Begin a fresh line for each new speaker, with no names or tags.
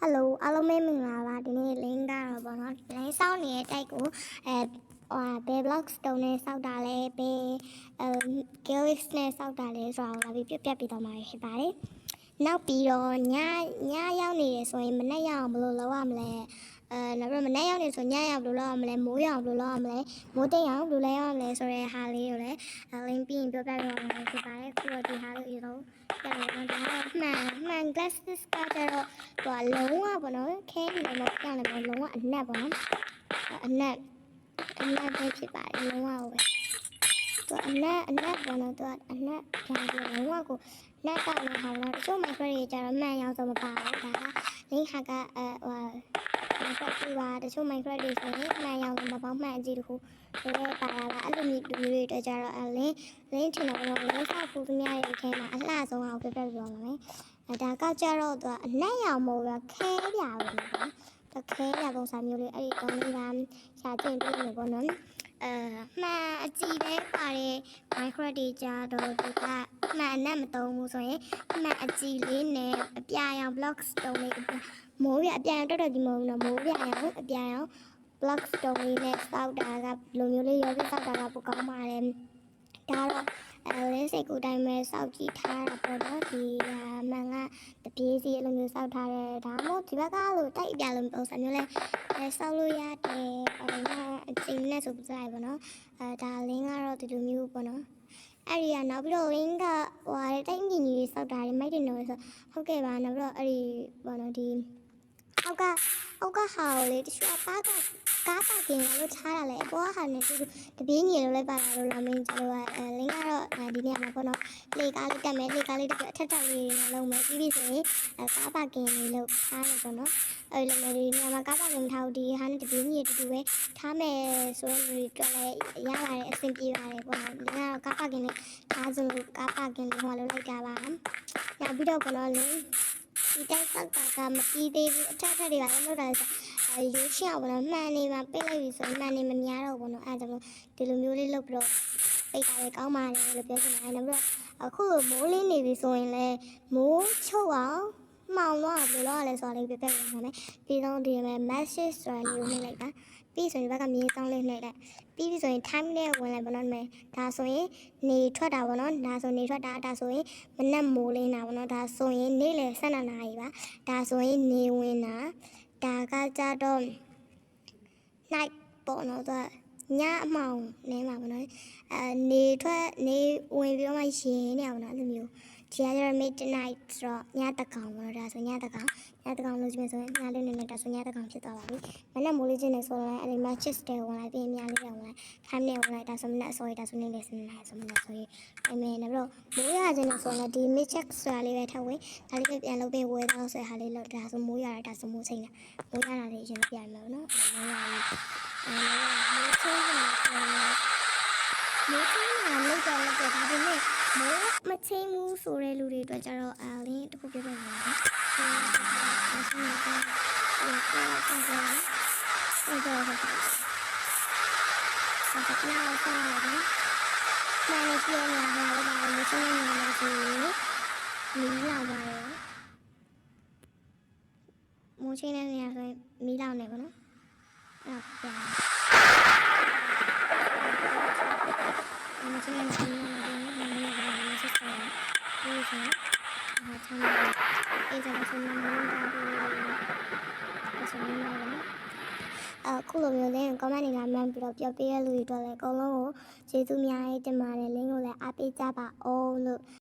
Hello အားလုံးပဲမင်္ဂလာပါဒီနေ့ link ကတော့ပေါ့နော် link စောင့်နေတဲ့တိုက်ကိုဘယ် blocks တုံးနဲ့စောက်တာလဲဘယ်gills နဲ့စောက်တာလဲဆိုတာကိုလာပြီးပြပြတော့မှာဖြစ်ပါတယ်နောက်ပြီးတော့ညရောက်နေရဆိုရင်မနေ့ရောက်ဘယ်လိုလုပ်ရမလဲနောက်ပြီးမနေ့ရောက်နေဆိုညရောက်ဘယ်လိုလုပ်ရမလဲမိုးရောက်ဘယ်လိုလုပ်ရမလဲမိုးတိတ်အောင်ဘယ်လိုလဲရမလဲဆိုတဲ့ဟာလေးကိုလည်း link ပြီးရင်ပြောပြတော့မှာဖြစ်ပါတယ်ခုတော့ဒီဟာလေးကိုတော့ပြန်တော့ဒါမှန် glasses ကကျတော့ဟိုလုံးဝပေါ့နော်ခဲနေတော့ပြန်လည်းလုံးဝအနက်ပေါ့နော်အနက်ပဲဖြစ်ပါတယ်လုံးဝပဲသူအနက်ပေါ့နော်သူအနက်ပြန်ပြီးလုံးဝကိုလက်တောက်နေဟာတော့တချို့ micro တွေကျတော့မှန်ရောက်ဆိုမပါဘူးဒါက link ဟာကmicro ပြပါတချို့ micro တွေဆိုရင်မှန်ရောက်ဆိုမပေါင်းမှန်အကြည့်တခုလည်းပါလာအဲ့လိုမျိုးတွေအတွက်ကျတော့ link ထင်တော့တော့ link ဆောက်ဖို့သူများရဲ့အထဲမှာအလှဆုံးအောင်ပြပြပြောပါမယ်ဒါကကြတော့သူအနက်ရောင်မို့ပဲခဲပြပါဘူးနော်တခဲရပုံစံမျိုးလေးအဲ့ဒီကောင်းလေးကရှာကျင်တွေ့နေပေါ့နော်မှန်အကြည့်ပဲပါတဲ့ micro တွေကြတော့ဒီကမှန်အနက်မသုံးဘူးဆိုရင်မှန်အကြည့်လေးနဲ့အပြာရောင် blocks တုံးလေးမိုးပြအပြာရောင်တော်ကြီးမဟုတ်ဘူးနော်မိုးပြရောင်အပြာရောင် blocks တုံးလေးနဲ့စောက်တာကလိုမျိုးလေးရောပြီးစောက်တာကပိုကောင်းပါတယ်ဒါတော့လေးစိတ်ကူတိုင်းပဲစောက်ကြည့်ထားတာပေါ့နော်ဒီမှန်ကတပြေးစီအဲ့လိုမျိုးစောက်ထားတယ်ဒါမှမဟုတ်ဒီဘက်ကလို့တိုက်အပြလိုပုံစံမျိုးလဲစောက်လို့ရတယ်အချိန်နဲ့ဆိုပြလိုက်ပေါ့နော်ဒါ link ကတော့ဒီလိုမျိုးပေါ့နော်အဲ့ဒီကနောက်ပြီးတော့ link ကဟိုတိုက်မြင်ကြီးစောက်တာမိုက်တယ်နော်ဆိုဟုတ်ကဲ့ပါနောက်ပြီးတော့အဲ့ဒီပေါ့နော်ဒီအောက်ကဟာကိုလေတချို့ကားပါကင်လို့ထားတာလေအပေါ်ဟာနဲ့တပြေးညီလို့လည်းပါလာလို့လာမင်းကျတော့link ကတော့ဒီနေ့မှာပေါ့နော်လေကားလေးတက်မယ်လေကားလေးတက်အထက်တက်လေးနဲ့လုံးမယ်ပြီးပြီဆိုရင်ကားပါကင်လေးလို့ထားတယ်ပေါ့နော်အဲ့လိုမျိုးဒီညမှာကားပါကင်ထားဒီဟာနဲ့တပြေးညီတူပဲထားမယ်ဆိုရင်ဒီကလည်းရပါတယ်အဆင်ပြေပါတယ်ပေါ့နော်ဒီကတော့ကားပါကင်လေးထားစလို့ကားပါကင်လေးဟောလို့လိုက်တာပါနောက်ပြီးတော့ပေါ့နော်လေဒီတိုက်ဆောက်တာကမပြီးသေးဘူးအထက်တွေကလည်းလုပ်တာဆိုရွေးချယ်အောင်ပေါ့နော်မှန်နေမှာပိတ်လိုက်ပြီဆိုရင်မှန်နေမများတော့ဘူးနော်အဲဒါကြောင့်ဒီလိုမျိုးလေးလုပ်ပြီးတော့ပိတ်တာလည်းကောင်းပါတယ်လို့ပြောချင်တယ်နောက်ပြီးတော့အခုမိုးလေးနေပြီဆိုရင်လည်းမိုးချုပ်အောင်မှောင်တော့ဘယ်လိုလဲဆိုတာလေးပြပြပါမယ်ပြီးတော့ဒီမှာ message ဆိုတာလေးကိုနှိပ်လိုက်တာပြီးဆိုရင်ဘက်ကမြေစောင်းလေးနှိပ်လိုက်ပြီးပြီဆိုရင် time နဲ့ဝင်လိုက်ပေါ့နော်မယ်ဒါဆိုရင်နေထွက်တာပေါ့နော်ဒါဆိုနေထွက်တာဒါဆိုရင်မနက်မိုးလင်းတာပေါ့နော်ဒါဆိုရင်နေ့လယ်12နာရီပါဒါဆိုရင်နေဝင်တာဒါကကြတော့ night ပေါ့နော်သူညအမှောင်နေမှာပေါ့နော်နေဝင်ပြီးတော့မှရင်နေအောင်နော်အဲ့လိုမျိုးဒီကကျတော့ midnight ဆိုတော့ညတကောင်ပေါ့နော်ဒါဆိုညတကောင်လို့ကြည့်မယ်ဆိုရင်ညလေးနေဒါဆိုညတကောင်ဖြစ်သွားပါပြီမနက်မိုးလေးချင်းနေဆိုတော့အဲ့ဒီ matches တွေဝင်လိုက်ပြီးညလေးတွေဝင်လိုက် time နဲ့ဝင်လိုက်ဒါဆိုမနက်အစောကြီးဒါဆိုနေ့လေးစနေနေ့ဆိုမနက်ဆိုရင်အမေနဲ့ပြီးတော့မိုးရခြင်းလို့ဆိုတော့ဒီ midcheck ဆိုတာလေးပဲထပ်ဝင်ဒါလေးပဲပြန်လုပ်ပေးဝယ်တော့ဆိုဟာလေးလို့ဒါဆိုမိုးရတာဒါဆိုမိုးချိန်တာမိုးရတာလေးအရင်ပြန်မယ်နော်မိုးရလေးမိုးချင်းတာလောက်တော့ဒါပေမဲ့မိုးမချင်းဘူးဆိုတဲ့လူတွေအတွက်ကျတော့လင်းတစ်ခုပြပြပါမယ်ဟုတ်ကဲ့ဟုတ်ကဲ့ဟုတ်ကဲ့ဟုတ်ကဲ့နောက်ဆက်ရတယ်။နားလေးပြောနေတာလည်းပါလို့ဆိုနေတယ်ဆိုရင်မီးလောင်ပါတယ်။မိုးချင်းတဲ့နေရာဆိုရင်မီးလောင်နေပါတော့။အဲ့ဒါပြန်။မိုးချင်းတဲ့နေရာမှာမဆက်ဆက်ရ။ဒီဆိုဟာချမ်းသာအေးကြလို့ဆိုနေမှာဒါဆိုနေမှာအခုလိုမျိုးလေး comment တွေလာမှန်းပြီးတော့ပြောပြရလူတွေတော့လည်းအကုန်လုံးကိုကျေးဇူးများတင်ပါတယ် link ကိုလည်းအားပေးကြပါအောင်လို့